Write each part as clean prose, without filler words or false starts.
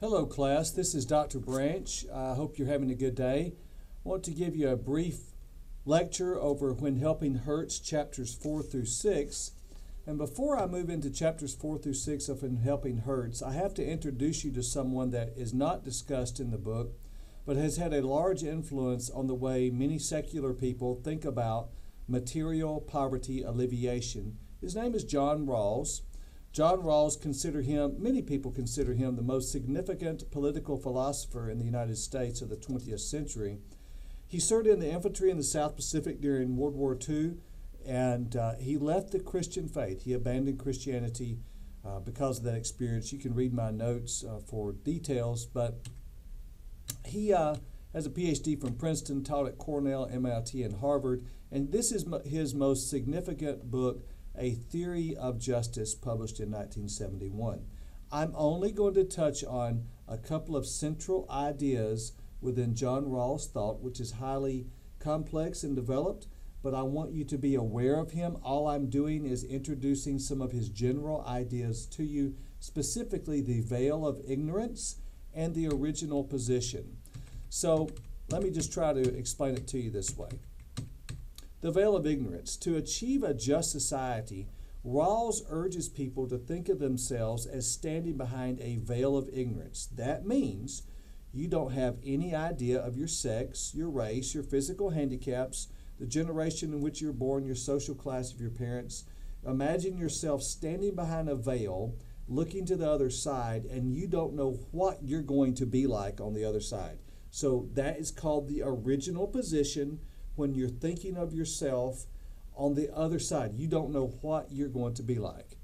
Hello, class. This is Dr. Branch. I hope you're having a good day. I want to give you a brief lecture over When Helping Hurts, chapters 4 through 6. And before I move into chapters 4 through 6 of When Helping Hurts, I have to introduce you to someone that is not discussed in the book, but has had a large influence on the way many secular people think about material poverty alleviation. His name is John Rawls. John Rawls, many people consider him the most significant political philosopher in the United States of the 20th century. He served in the infantry in the South Pacific during World War II, and he left the Christian faith. He abandoned Christianity because of that experience. You can read my notes for details, but he has a PhD from Princeton, taught at Cornell, MIT, and Harvard, and this is his most significant book, A Theory of Justice, published in 1971. I'm only going to touch on a couple of central ideas within John Rawls' thought, which is highly complex and developed, but I want you to be aware of him. All I'm doing is introducing some of his general ideas to you, specifically the veil of ignorance and the original position. So let me just try to explain it to you this way. The veil of ignorance. To achieve a just society, Rawls urges people to think of themselves as standing behind a veil of ignorance. That means you don't have any idea of your sex, your race, your physical handicaps, the generation in which you're born, your social class of your parents. Imagine yourself standing behind a veil, looking to the other side, and you don't know what you're going to be like on the other side. So that is called the original position. When you're thinking of yourself on the other side, you don't know what you're going to be like.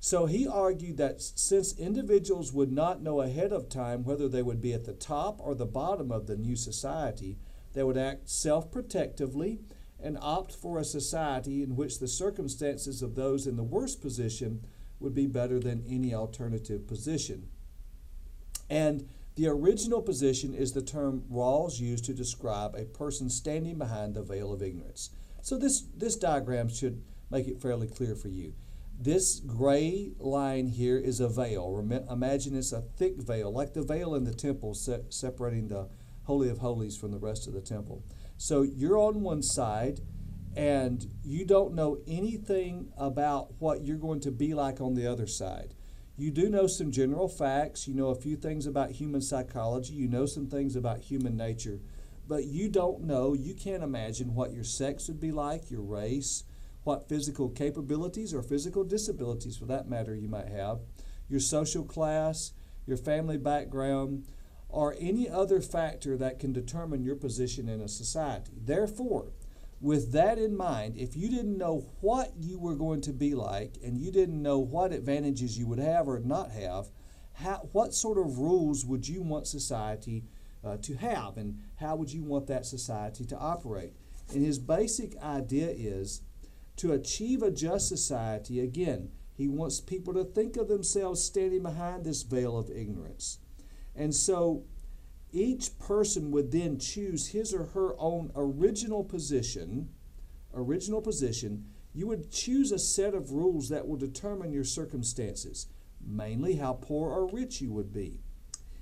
So he argued that since individuals would not know ahead of time whether they would be at the top or the bottom of the new society, they would act self-protectively and opt for a society in which the circumstances of those in the worst position would be better than any alternative position. And the original position is the term Rawls used to describe a person standing behind the veil of ignorance. So this diagram should make it fairly clear for you. This gray line here is a veil. Imagine it's a thick veil, like the veil in the temple separating the Holy of Holies from the rest of the temple. So you're on one side, and you don't know anything about what you're going to be like on the other side. You do know some general facts. You know a few things about human psychology. You know some things about human nature. But you don't know, you can't imagine what your sex would be like, your race, what physical capabilities or physical disabilities, for that matter, you might have, your social class, your family background, or any other factor that can determine your position in a society. Therefore, with that in mind, if you didn't know what you were going to be like and you didn't know what advantages you would have or not have, what sort of rules would you want society to have, and how would you want that society to operate? And his basic idea is to achieve a just society, again, he wants people to think of themselves standing behind this veil of ignorance. And so each person would then choose his or her own original position. You would choose a set of rules that will determine your circumstances, mainly how poor or rich you would be.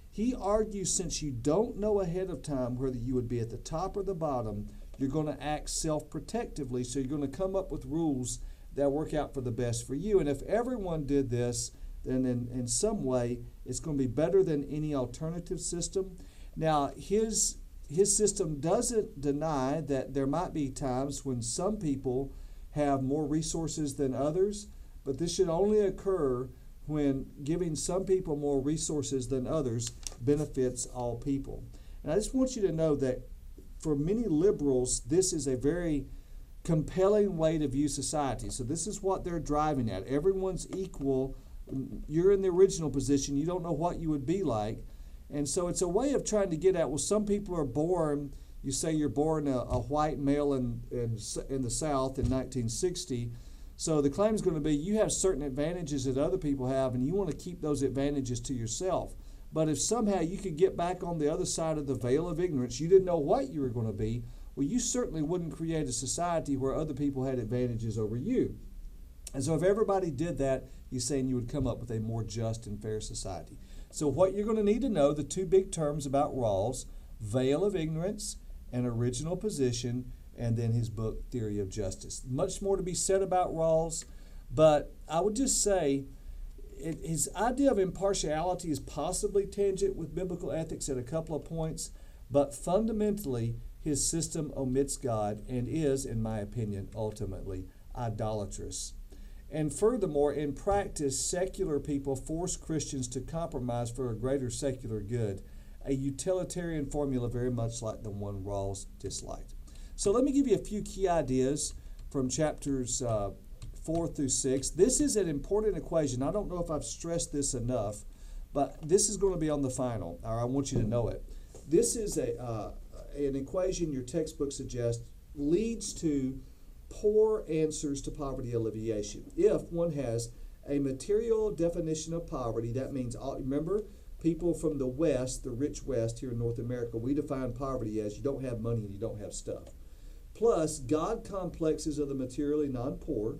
He argues since you don't know ahead of time whether you would be at the top or the bottom, you're going to act self-protectively, so you're going to come up with rules that work out for the best for you. And if everyone did this, then in some way it's going to be better than any alternative system. Now, his system doesn't deny that there might be times when some people have more resources than others, but this should only occur when giving some people more resources than others benefits all people. And I just want you to know that for many liberals, this is a very compelling way to view society. So this is what they're driving at. Everyone's equal. You're in the original position. You don't know what you would be like. And so it's a way of trying to get at, well, some people are born, you say you're born a white male in the South in 1960. So the claim is going to be you have certain advantages that other people have, and you want to keep those advantages to yourself. But if somehow you could get back on the other side of the veil of ignorance, you didn't know what you were going to be, well, you certainly wouldn't create a society where other people had advantages over you. And so if everybody did that, he's saying you would come up with a more just and fair society. So what you're going to need to know, the two big terms about Rawls, veil of ignorance and original position, and then his book, Theory of Justice. Much more to be said about Rawls, but I would just say his idea of impartiality is possibly tangent with biblical ethics at a couple of points, but fundamentally his system omits God and is, in my opinion, ultimately idolatrous. And furthermore, in practice, secular people force Christians to compromise for a greater secular good, a utilitarian formula very much like the one Rawls disliked. So let me give you a few key ideas from chapters 4 through 6. This is an important equation. I don't know if I've stressed this enough, but this is going to be on the final, or I want you to know it. This is an equation your textbook suggests leads to poor answers to poverty alleviation. If one has a material definition of poverty, that means, remember, people from the West, the rich West here in North America, we define poverty as you don't have money and you don't have stuff. Plus, God complexes of the materially non-poor,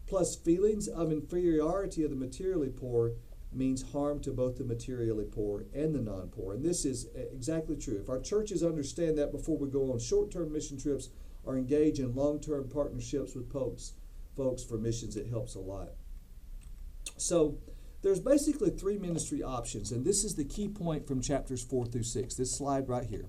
plus feelings of inferiority of the materially poor means harm to both the materially poor and the non-poor. And this is exactly true. If our churches understand that before we go on short-term mission trips or engage in long-term partnerships with folks for missions, it helps a lot. So there's basically three ministry options, and this is the key point from chapters 4 through 6, this slide right here.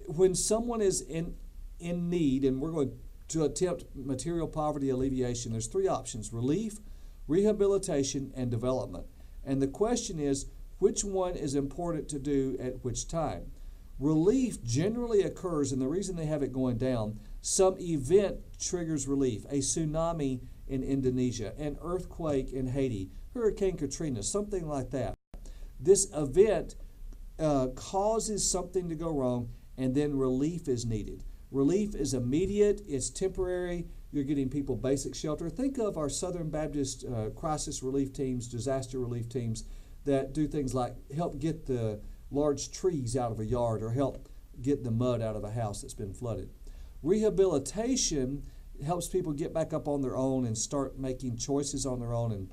When someone is in need, and we're going to attempt material poverty alleviation, there's three options: relief, rehabilitation, and development. And the question is, which one is important to do at which time? Relief generally occurs, and the reason they have it going down, some event triggers relief. A tsunami in Indonesia, an earthquake in Haiti, Hurricane Katrina, something like that. This event causes something to go wrong, and then relief is needed. Relief is immediate, it's temporary, you're getting people basic shelter. Think of our Southern Baptist crisis relief teams, disaster relief teams that do things like help get the large trees out of a yard or help get the mud out of a house that's been flooded. Rehabilitation helps people get back up on their own and start making choices on their own,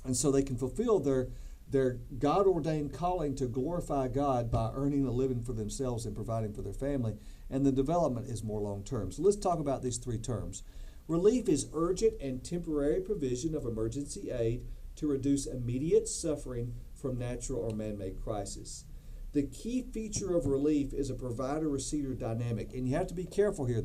and so they can fulfill their God-ordained calling to glorify God by earning a living for themselves and providing for their family. And the development is more long-term. So let's talk about these three terms. Relief is urgent and temporary provision of emergency aid to reduce immediate suffering from natural or man-made crisis. The key feature of relief is a provider-receiver dynamic, and you have to be careful here.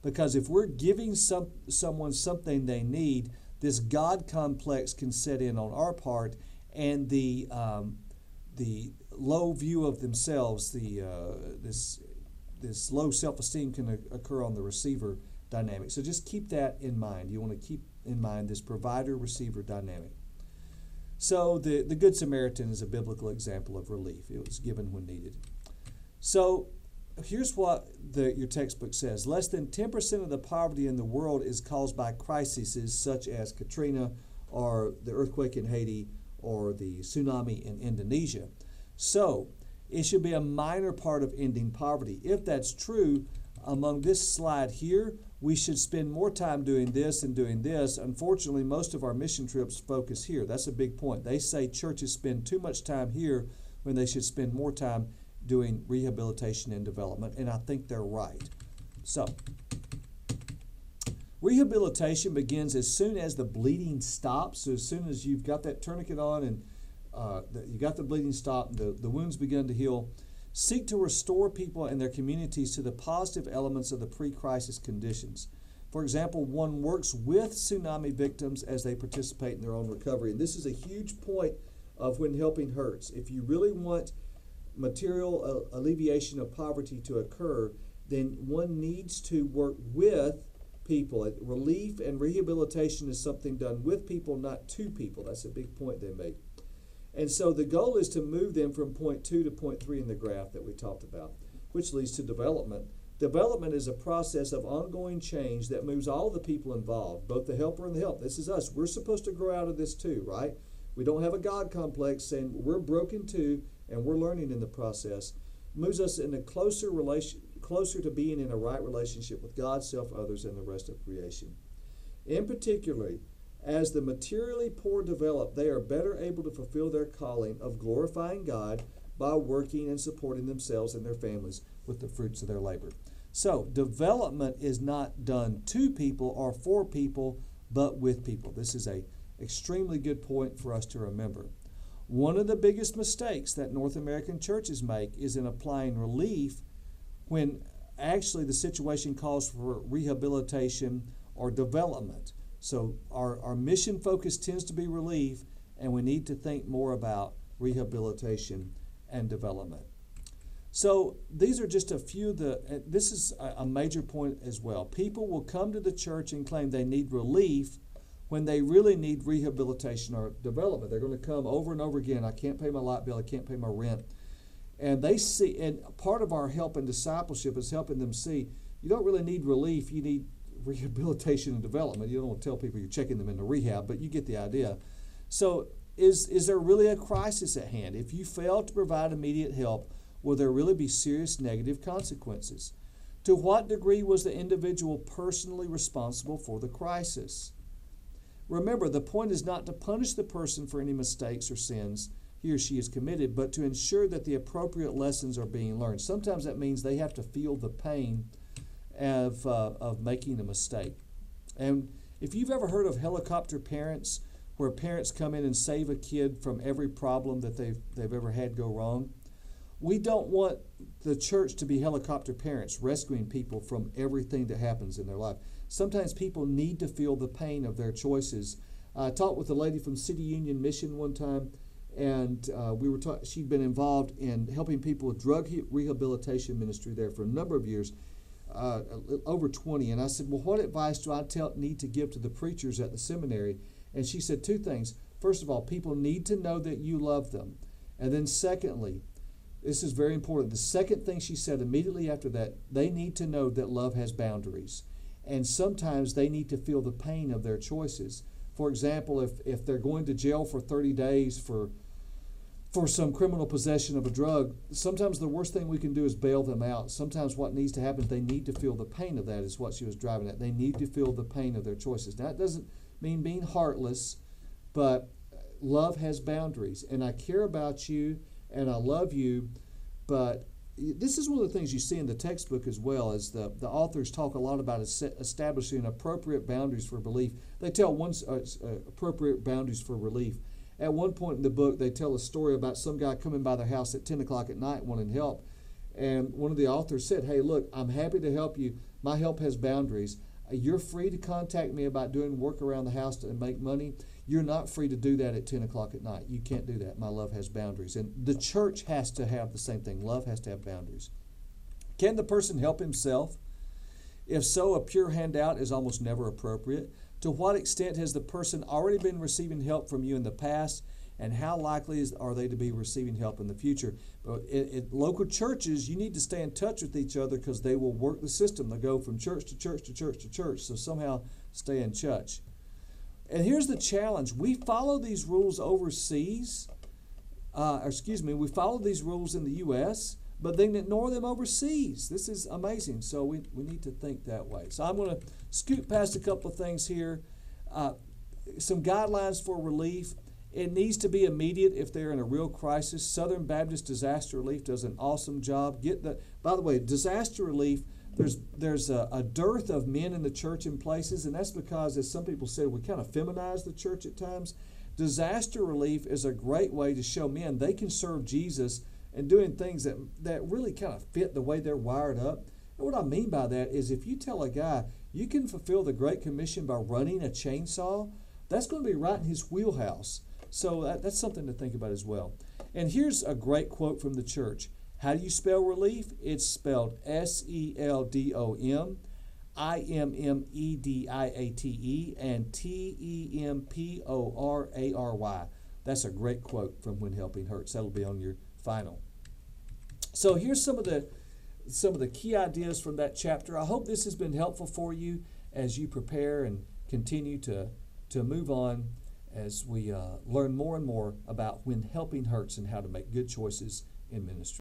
Because if we're giving someone something they need, this God complex can set in on our part, and the low view of themselves, this low self-esteem can occur on the receiver dynamic. So just keep that in mind. You want to keep in mind this provider-receiver dynamic. So the Good Samaritan is a biblical example of relief. It was given when needed. So here's what your textbook says. Less than 10% of the poverty in the world is caused by crises such as Katrina or the earthquake in Haiti or the tsunami in Indonesia. So it should be a minor part of ending poverty. If that's true, among this slide here, we should spend more time doing this and doing this. Unfortunately, most of our mission trips focus here. That's a big point. They say churches spend too much time here when they should spend more time doing rehabilitation and development, and I think they're right. So, rehabilitation begins as soon as the bleeding stops. So as soon as you've got that tourniquet on and you got the bleeding stopped, the wounds begin to heal. Seek to restore people and their communities to the positive elements of the pre-crisis conditions. For example, one works with tsunami victims as they participate in their own recovery. And this is a huge point of When Helping Hurts. If you really want material alleviation of poverty to occur, then one needs to work with people. Relief and rehabilitation is something done with people, not to people. That's a big point they make. And so the goal is to move them from point 2 to point 3 in the graph that we talked about, which leads to development. Development is a process of ongoing change that moves all the people involved, both the helper and the help. This is us. We're supposed to grow out of this too, right? We don't have a God complex saying we're broken too and we're learning in the process. It moves us in a closer to being in a right relationship with God, self, others, and the rest of creation. In particular, As the materially poor develop, they are better able to fulfill their calling of glorifying God by working and supporting themselves and their families with the fruits of their labor. So, development is not done to people or for people, but with people. This is an extremely good point for us to remember. One of the biggest mistakes that North American churches make is in applying relief when actually the situation calls for rehabilitation or development. So our mission focus tends to be relief, and we need to think more about rehabilitation and development. So these are just a few this is a major point as well. People will come to the church and claim they need relief when they really need rehabilitation or development. They're going to come over and over again. I can't pay my light bill. I can't pay my rent. And they see, and part of our help and discipleship is helping them see you don't really need relief. You need rehabilitation and development. You don't want to tell people you're checking them into rehab, but you get the idea. So is there really a crisis at hand? If you fail to provide immediate help, will there really be serious negative consequences? To what degree was the individual personally responsible for the crisis? Remember, the point is not to punish the person for any mistakes or sins he or she has committed, but to ensure that the appropriate lessons are being learned. Sometimes that means they have to feel the pain of making a mistake. And if you've ever heard of helicopter parents, where parents come in and save a kid from every problem that they've ever had go wrong, we don't want the church to be helicopter parents rescuing people from everything that happens in their life. Sometimes people need to feel the pain of their choices. I talked with a lady from City Union Mission one time, and she'd been involved in helping people with drug rehabilitation ministry there for a number of years, over 20. And I said, well, what advice do I need to give to the preachers at the seminary? And she said two things. First of all, people need to know that you love them. And then secondly, this is very important. The second thing she said immediately after that, they need to know that love has boundaries. And sometimes they need to feel the pain of their choices. For example, if they're going to jail for 30 days for some criminal possession of a drug, sometimes the worst thing we can do is bail them out. Sometimes what needs to happen is they need to feel the pain of that, is what she was driving at. They need to feel the pain of their choices. Now, it doesn't mean being heartless, but love has boundaries. And I care about you, and I love you, but this is one of the things you see in the textbook as well, as the authors talk a lot about establishing appropriate boundaries for belief. They tell appropriate boundaries for relief. At one point in the book, they tell a story about some guy coming by their house at 10 o'clock at night wanting help. And one of the authors said, hey, look, I'm happy to help you. My help has boundaries. You're free to contact me about doing work around the house and make money. You're not free to do that at 10 o'clock at night. You can't do that. My love has boundaries. And the church has to have the same thing. Love has to have boundaries. Can the person help himself? If so, a pure handout is almost never appropriate. To what extent has the person already been receiving help from you in the past, and how likely are they to be receiving help in the future? But in local churches, you need to stay in touch with each other because they will work the system. They go from church to church to church to church, so somehow stay in touch. And here's the challenge. We follow these rules overseas, we follow these rules in the U.S., but then ignore them overseas. This is amazing. So we need to think that way. So I'm going to scoot past a couple of things here. Some guidelines for relief. It needs to be immediate if they're in a real crisis. Southern Baptist Disaster Relief does an awesome job. By the way, disaster relief, there's a dearth of men in the church in places, and that's because, as some people said, we kind of feminize the church at times. Disaster relief is a great way to show men they can serve Jesus and doing things that really kind of fit the way they're wired up. And what I mean by that is if you tell a guy you can fulfill the Great Commission by running a chainsaw, that's going to be right in his wheelhouse. So that's something to think about as well. And here's a great quote from the church. How do you spell relief? It's spelled SELDOM, IMMEDIATE, and TEMPORARY. That's a great quote from When Helping Hurts. That'll be on your final. So here's some of the key ideas from that chapter. I hope this has been helpful for you as you prepare and continue to move on as we learn more and more about when helping hurts and how to make good choices in ministry.